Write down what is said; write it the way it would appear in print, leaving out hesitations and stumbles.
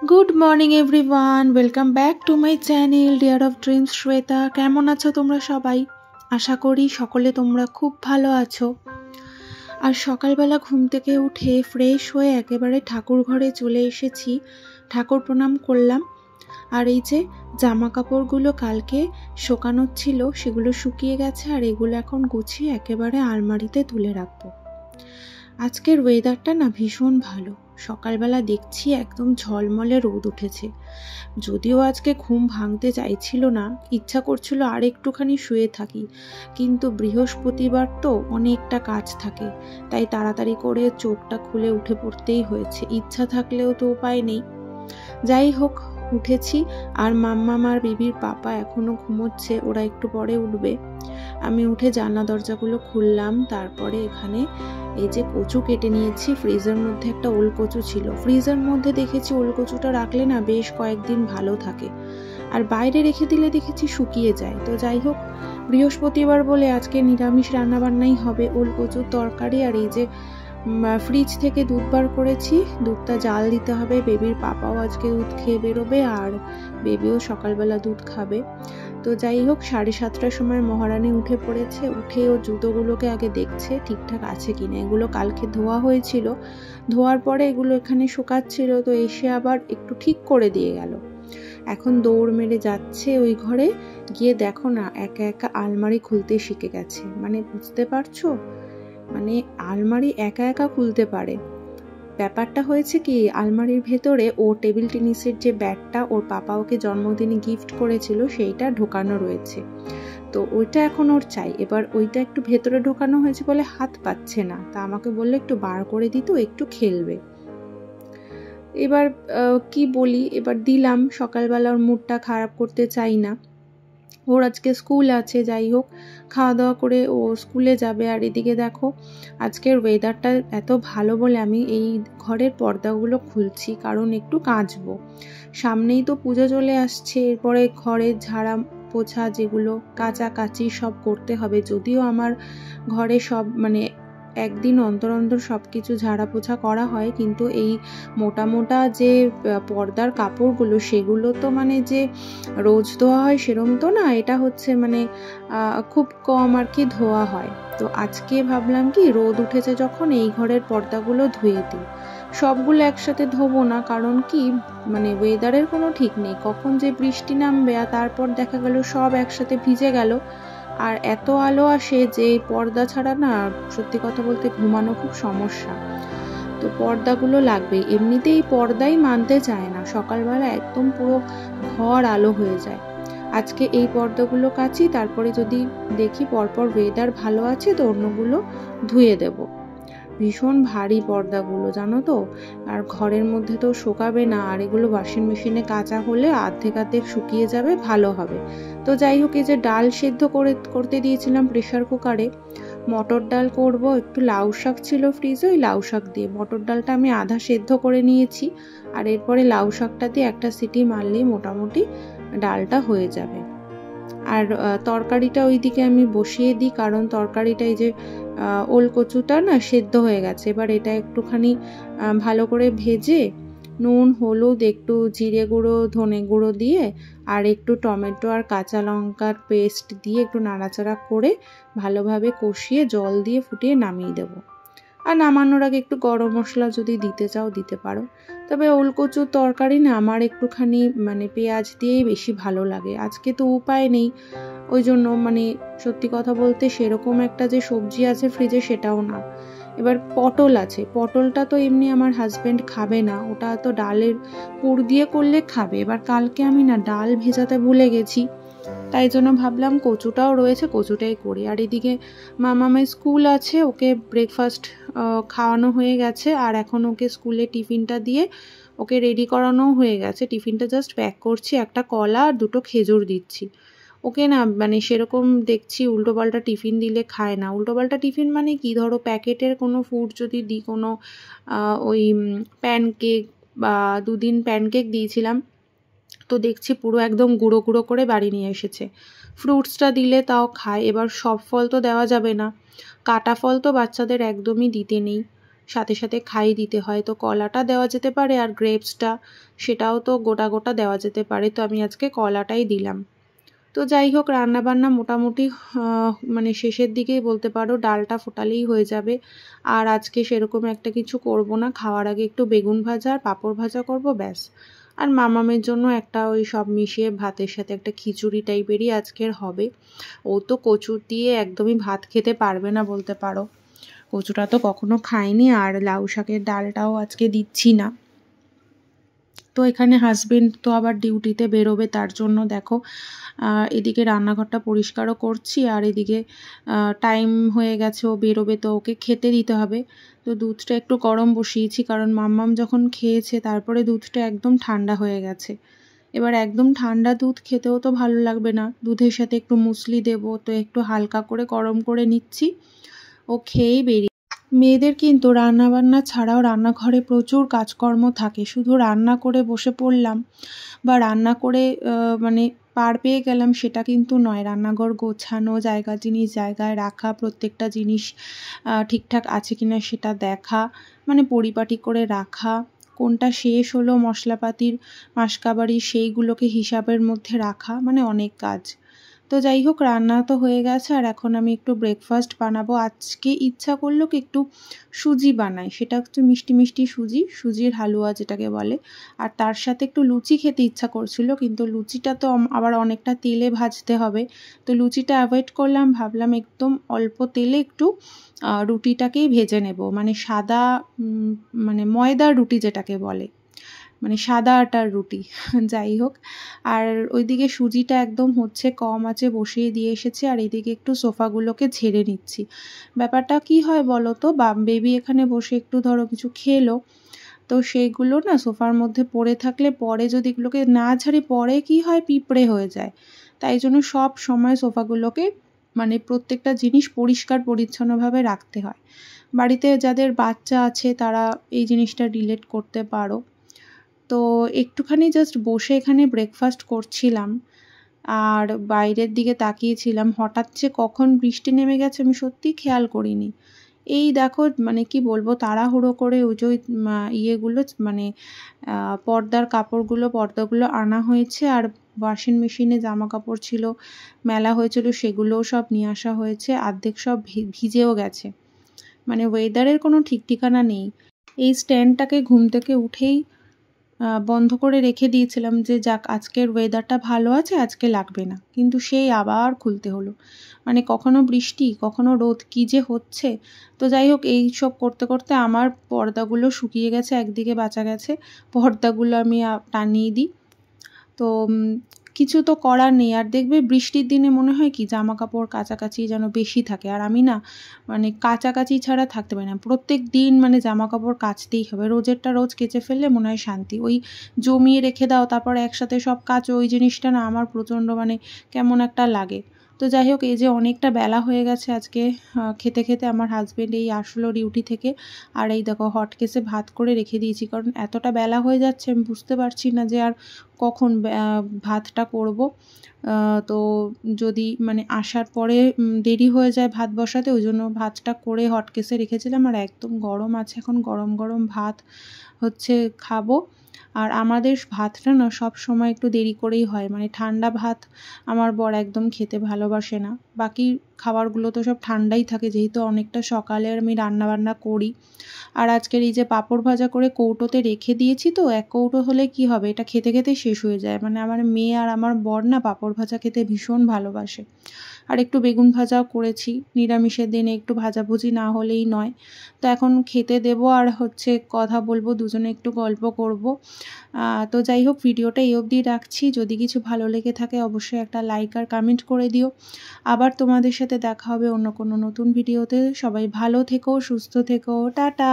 Good morning everyone, welcome back to my channel deer of dreams Shweta. কেমন আছো তোমরা সবাই? আশা করি সকলে তোমরা খুব ভালো আছো। আর সকালবেলা ঘুম থেকে উঠে ফ্রেশ হয়ে একেবারে ঠাকুর ঘরে চলে এসেছি, ঠাকুর প্রণাম করলাম। আর এই যে জামা কাপড়গুলো কালকে শুকানোর ছিল সেগুলো শুকিয়ে গেছে, আর এগুলো এখন গুছিয়ে একেবারে আলমারিতে তুলে রাখবো। আজকের ওয়েদারটা না ভীষণ ভালো। সকালবেলা দেখছি একদম ঝলমলে রোদ উঠেছে। যদিও আজকে ঘুম ভাঙতে চাইছিল না, ইচ্ছা করছিল আর একটুখানি শুয়ে থাকি, কিন্তু বৃহস্পতিবার তো অনেকটা কাজ থাকে, তাই তাড়াতাড়ি করে চোখটা খুলে উঠে পড়তেই হয়েছে। ইচ্ছা থাকলেও তো উপায় নেই। যাই হোক, উঠেছি। আর মাম্মাম আর বিবির পাপা এখনো ঘুমোচ্ছে, ওরা একটু পরে উঠবে। আমি উঠে জানলা দরজাগুলো খুললাম। তারপরে এখানে এই যে কচু কেটে নিয়েছি। ফ্রিজের মধ্যে একটা ওল কচু ছিল, ফ্রিজের মধ্যে দেখেছি ওল কচুটা রাখলে না বেশ কয়েকদিন ভালো থাকে, আর বাইরে রেখে দিলে দেখেছি শুকিয়ে যায়। তো যাই হোক, বৃহস্পতিবার বলে আজকে নিরামিষ রান্নাবান্নাই হবে, ওল কচুর তরকারি। আর এই যে ফ্রিজ থেকে দুধ বার করেছি, দুধটা জাল দিতে হবে। বেবির পাপাও আজকে দুধ খেয়ে বেরোবে, আর বেবিও সকালবেলা দুধ খাবে। তো যাই হোক, 7:30টার সময় মহারানী উঠে পড়েছে। উঠে ও জুতোগুলোকে আগে দেখছে ঠিকঠাক আছে কিনা। এগুলো কালকে ধোয়া হয়েছিল, ধোয়ার পরে এগুলো এখানে শুকাচ্ছিল, তো এসে আবার একটু ঠিক করে দিয়ে গেল। এখন দৌড় মেরে যাচ্ছে ওই ঘরে, গিয়ে দেখো না একা একা আলমারি খুলতে শিখে গেছে। মানে বুঝতে পারছো, মানে আলমারি একা একা খুলতে পারে। ব্যাপারটা হয়েছে কি, আলমারির ভেতরে ও টেবিল টেনিসের যে ব্যাটটা ওর পাপা ওকে জন্মদিনে গিফট করেছিল সেইটা ঢোকানো রয়েছে। তো ওইটা এখন ওর চাই। এবার ওইটা একটু ভেতরে ঢোকানো হয়েছে বলে হাত পাচ্ছে না, তা আমাকে বললো একটু বার করে দিত, একটু খেলবে। এবার কি বলি, এবার দিলাম। সকালবেলা ওর মুডটা খারাপ করতে চাই না, ওর আজকে স্কুল আছে। যাই হোক, খাওয়া দাওয়া করে ও স্কুলে যাবে। আর এদিকে দেখো, আজকের ওয়েদারটা এত ভালো বলে আমি এই ঘরের পর্দাগুলো খুলছি, কারণ একটু কাচবো। সামনেই তো পুজো চলে আসছে, এরপরে ঘরের ঝাড়া পোছা যেগুলো কাচাকাচি সব করতে হবে। যদিও আমার ঘরে সব মানে একদিন অন্তর অন্তর সব কিছু ঝাড়া পোছা করা হয়, কিন্তু এই মোটা মোটা যে পর্দার কাপড়গুলো সেগুলো তো মানে যে রোজ ধোয়া হয় সেরম তো না, এটা হচ্ছে মানে খুব কম আর কি ধোয়া হয়। তো আজকে ভাবলাম কি, রোদ উঠেছে যখন এই ঘরের পর্দাগুলো ধুয়ে দিই। সবগুলো একসাথে ধোবো না, কারণ কি মানে ওয়েদারের কোনো ঠিক নেই, কখন যে বৃষ্টি নামবে আর তারপর দেখা গেল সব একসাথে ভিজে গেল। আর এত আলো আসে যে পর্দা ছাড়া না সত্যি কথা বলতে ঘুমানো খুব সমস্যা। তো পর্দাগুলো লাগবে, এমনিতেই পর্দাই মানতে চায় না, সকালবেলা একদম পুরো ঘর আলো হয়ে যায়। আজকে এই পর্দাগুলো কাচি, তারপরে যদি দেখি পরপর ওয়েদার ভালো আছে তো অন্যগুলো ধুয়ে দেব। ভীষণ ভারী পর্দাগুলো জানো তো, আর ঘরের মধ্যে তো শুকাবে না, আর এগুলো ওয়াশিং মেশিনে কাচা হলে অর্ধেক শুকিয়ে যাবে, ভালো হবে। তো যাই হোক, এই যে ডাল সেদ্ধ করতে দিয়েছিলাম প্রেশার কুকারে, মটর ডাল করব। একটু লাউ শাক ছিল ফ্রিজে, ওই লাউ শাক দিয়ে মটর ডালটা আমি আধা সেদ্ধ করে নিয়েছি। আর এরপরে লাউ শাকটা দিয়ে একটা সিটি মারলেই মোটামুটি ডালটা হয়ে যাবে। আর তরকারিটা ওইদিকে আমি বসিয়ে দিই, কারণ তরকারিটা এই যে ওল কচুটা না সেদ্ধ হয়ে গেছে। এবার এটা একটুখানি ভালো করে ভেজে নুন হলুদ একটু জিরে গুঁড়ো ধনে গুঁড়ো দিয়ে আর একটু টমেটো আর কাঁচা লঙ্কার পেস্ট দিয়ে একটু নাড়াচাড়া করে ভালোভাবে কষিয়ে জল দিয়ে ফুটিয়ে নামিয়ে দেবো। আর নামানোর আগে একটু গরম মশলা যদি দিতে চাও দিতে পারো। তবে ওল কচুর তরকারি না আমার একটুখানি মানে পেঁয়াজ দিয়েই বেশি ভালো লাগে। আজকে তো উপায় নেই, ওই জন্য মানে সত্যি কথা বলতে সেরকম একটা যে সবজি আছে ফ্রিজে সেটাও না। এবার পটল আছে, পটলটা তো এমনি আমার হাজবেন্ড খাবে না, ওটা তো ডালের পুর দিয়ে করলে খাবে। এবার কালকে আমি না ডাল ভেজাতে ভুলে গেছি, তাই জন্য ভাবলাম কচুটাও রয়েছে, কচুটাই করি। আর এদিকে মামামের স্কুল আছে, ওকে ব্রেকফাস্ট খাওয়ানো হয়ে গেছে, আর এখন ওকে স্কুলে টিফিনটা দিয়ে ওকে রেডি করানো হয়ে গেছে। টিফিনটা জাস্ট প্যাক করছি, একটা কলা আর দুটো খেজুর দিচ্ছি ওকে। না মানে সেরকম দেখছি উল্টোপাল্টা টিফিন দিলে খায় না। উল্টোপাল্টা টিফিন মানে কি, ধরো প্যাকেটের কোনো ফুড যদি দিই, কোনো ওই প্যানকেক বা 2 দিন প্যানকেক দিয়েছিলাম, তো দেখছি পুরো একদম গুঁড়ো গুঁড়ো করে বাড়ি নিয়ে এসেছে। ফ্রুটসটা দিলে তাও খায়। এবার সব ফল তো দেওয়া যাবে না, কাটা ফল তো বাচ্চাদের একদমই দিতে নেই, সাথে সাথে খাইয়ে দিতে হয়। তো কলাটা দেওয়া যেতে পারে, আর গ্রেপসটা সেটাও তো গোটা গোটা দেওয়া যেতে পারে। তো আমি আজকে কলাটাই দিলাম। তো যাই হোক, রান্নাবান্না মোটামুটি মানে শেষের দিকেই বলতে পারো, ডালটা ফোটালেই হয়ে যাবে। আর আজকে সেরকম একটা কিছু করব না, খাওয়ার আগে একটু বেগুন ভাজা আর পাঁপড় ভাজা করব, ব্যাস। আর মামামের জন্য একটা ওই সব মিশিয়ে ভাতের সাথে একটা খিচুড়ি টাইপেরই আজকের হবে। ও তো কচু দিয়ে একদমই ভাত খেতে পারবে না বলতে পারো, কচুটা তো কখনো খায়নি। আর লাউ শাকের ডালটাও আজকে দিচ্ছি না। তো এখানে হাজবেন্ড তো আবার ডিউটিতে বেরোবে, তার জন্য দেখো এদিকে রান্নাঘরটা পরিষ্কারও করছি, আর এদিকে টাইম হয়ে গেছে, ও বেরোবে, তো ওকে খেতে দিতে হবে। তো দুধটা একটু গরম বসিয়েছি, কারণ মাম্মাম যখন খেয়েছে তারপরে দুধটা একদম ঠান্ডা হয়ে গেছে। এবার একদম ঠান্ডা দুধ খেতেও তো ভালো লাগবে না, দুধের সাথে একটু মুসলি দেবো, তো একটু হালকা করে গরম করে নিচ্ছি, ও খেয়েই বেরিয়ে। মেয়েদের কিন্তু রান্নাবান্না ছাড়াও রান্নাঘরে প্রচুর কাজকর্ম থাকে। শুধু রান্না করে বসে পড়লাম বা রান্না করে মানে পার পেয়ে গেলাম সেটা কিন্তু নয়। রান্নাঘর গোছানো, জিনিস জায়গায় রাখা, প্রত্যেকটা জিনিস ঠিকঠাক আছে কিনা সেটা দেখা, মানে পরিপাটি করে রাখা, কোনটা শেষ হলো মশলাপাতির মাসকাবারি সেইগুলোকে হিসাবের মধ্যে রাখা, মানে অনেক কাজ। তো যাই হোক, রান্না তো হয়ে গেছে, আর এখন আমি একটু ব্রেকফাস্ট বানাবো। আজকে ইচ্ছা করলো কি একটু সুজি বানাই, সেটা একটু মিষ্টি মিষ্টি সুজির হালুয়া যেটাকে বলে। আর তার সাথে একটু লুচি খেতে ইচ্ছা করছিল, কিন্তু লুচিটা তো আবার অনেকটা তেলে ভাজতে হবে, তো লুচিটা অ্যাভয়েড করলাম। ভাবলাম একদম অল্প তেলে একটু রুটিটাকেই ভেজে নেব, মানে সাদা মানে ময়দার রুটি যেটাকে বলে, মানে সাদা আটার রুটি। যাই হোক, আর ওইদিকে সুজিটা একদম হচ্ছে, কম আছে বসিয়ে দিয়ে এসেছি, আর এইদিকে একটু সোফাগুলোকে ঝেড়ে নিচ্ছি। ব্যাপারটা কি হয় বলো তো, বেবি এখানে বসে একটু ধরো কিছু খেলো, তো সেইগুলো না সোফার মধ্যে পড়ে থাকলে, পরে যদি এগুলোকে না ঝাড়ি, পরে কি হয় পিঁপড়ে হয়ে যায়। তাই জন্য সব সময় সোফাগুলোকে মানে প্রত্যেকটা জিনিস পরিষ্কার পরিচ্ছন্নভাবে রাখতে হয়। বাড়িতে যাদের বাচ্চা আছে তারা এই জিনিসটা রিলেট করতে পারো। তো একটুখানি জাস্ট বসে এখানে ব্রেকফাস্ট করছিলাম, আর বাইরের দিকে তাকিয়েছিলাম। হঠাৎ যে কখন বৃষ্টি নেমে গেছে আমি সত্যিই খেয়াল করিনি। এই দেখো, মানে কি বলবো, তাড়াহুড়ো করে ওই যে ইয়েগুলো, মানে পর্দাগুলো আনা হয়েছে, আর ওয়াশিং মেশিনে জামা কাপড় ছিল, মেলা হয়েছিল, সেগুলোও সব নিয়ে আসা হয়েছে, অর্ধেক সব ভিজেও গেছে। মানে ওয়েদারের কোনো ঠিক ঠিকানা নেই। এই স্ট্যান্ডটাকে ঘুম থেকে উঠেই বন্ধ করে রেখে দিয়েছিলাম যে যাক আজকের ওয়েদারটা ভালো আছে, আজকে লাগবে না, কিন্তু সেই আবার খুলতে হলো। মানে কখনো বৃষ্টি কখনো রোদ, কী যে হচ্ছে। তো যাই হোক, এই সব করতে করতে আমার পর্দাগুলো শুকিয়ে গেছে, একদিকে বাঁচা গেছে, পর্দাগুলো আমি টানিয়ে দিই। তো কিছু তো করার নেই। আর দেখবে বৃষ্টির দিনে মনে হয় কি জামা কাপড় কাচাকাচি যেন বেশি থাকে, আর আমি না মানে কাচাকাচি ছাড়া থাকতে পারি না। প্রত্যেক দিন মানে জামা কাপড় কাচতেই হবে, রোজেরটা রোজ কেচে ফেললে মনে হয় শান্তি। ওই জমিয়ে রেখে দাও তারপর একসাথে সব কাচো, ওই জিনিসটা না আমার প্রচণ্ড মানে কেমন একটা লাগে। তো যাই হোক, এই যে অনেকটা বেলা হয়ে গেছে আজকে, খেতে খেতে আমার হাজব্যান্ড এই আসলো ডিউটি থেকে, আর এই দেখো হটকেসে ভাত করে রেখে দিয়েছি, কারণ এতটা বেলা হয়ে যাচ্ছে আমি বুঝতে পারছি না যে আর কখন ভাতটা করব। তো যদি মানে আসার পরে দেরি হয়ে যায় ভাত বসাতে, ওই জন্য ভাতটা করে হটকেসে রেখেছিলাম, আর একদম গরম আছে, এখন গরম গরম ভাত হচ্ছে খাবো। আর আমাদের ভাতটা না সব সময় একটু দেরি করেই হয়, মানে ঠান্ডা ভাত আমার বর একদম খেতে ভালোবাসে না। বাকি খাবারগুলো তো সব ঠান্ডাই থাকে, যেহেতু অনেকটা সকালের আমি রান্নাবান্না করি। আর আজকের এই যে পাঁপড় ভাজা করে কৌটোতে রেখে দিয়েছি, তো এক কৌটো হলে কি হবে, এটা খেতে খেতে শেষ হয়ে যায়। মানে আমার মেয়ে আর আমার বর না পাঁপড় ভাজা খেতে ভীষণ ভালোবাসে। আর একটু বেগুন ভাজাও করেছি, নিরামিষের দিনে একটু ভাজাভুজি না হলেই নয়। তো এখন খেতে দেবো, আর হচ্ছে কথা বলবো, দুজনে একটু গল্প করব। তো যাই হোক, ভিডিওটা এই অবধি রাখছি। যদি কিছু ভালো লেগে থাকে অবশ্যই একটা লাইক আর কমেন্ট করে দিও। আবার তোমাদের সাথে দেখা হবে অন্য কোনো নতুন ভিডিওতে। সবাই ভালো থেকো, সুস্থ থেকো, টাটা।